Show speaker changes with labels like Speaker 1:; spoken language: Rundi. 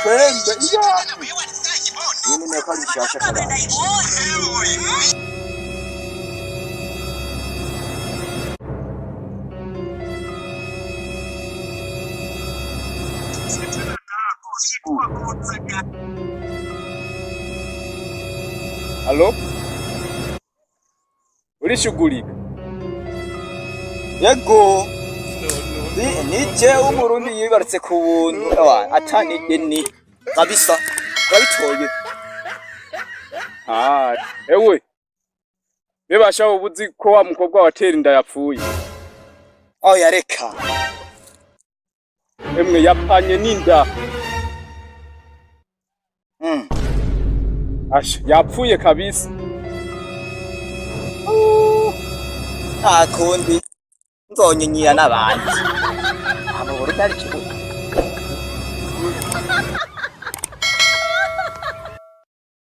Speaker 1: kwembe iya yini nekalishasha kabana Halo? Ulishughulika? Yego. Nije umurundi yibarutse ku buntu atani ni kabisa babitoye. Ewe. Bebasha ubuzi ko wa mukobwa watera inda yapfuye. Oya reka. Emwe yapanye n'inda. Asha yapfuye kabisa. Nta kundi nzonyinyira n'abandi. Hano buri cyari kibuga.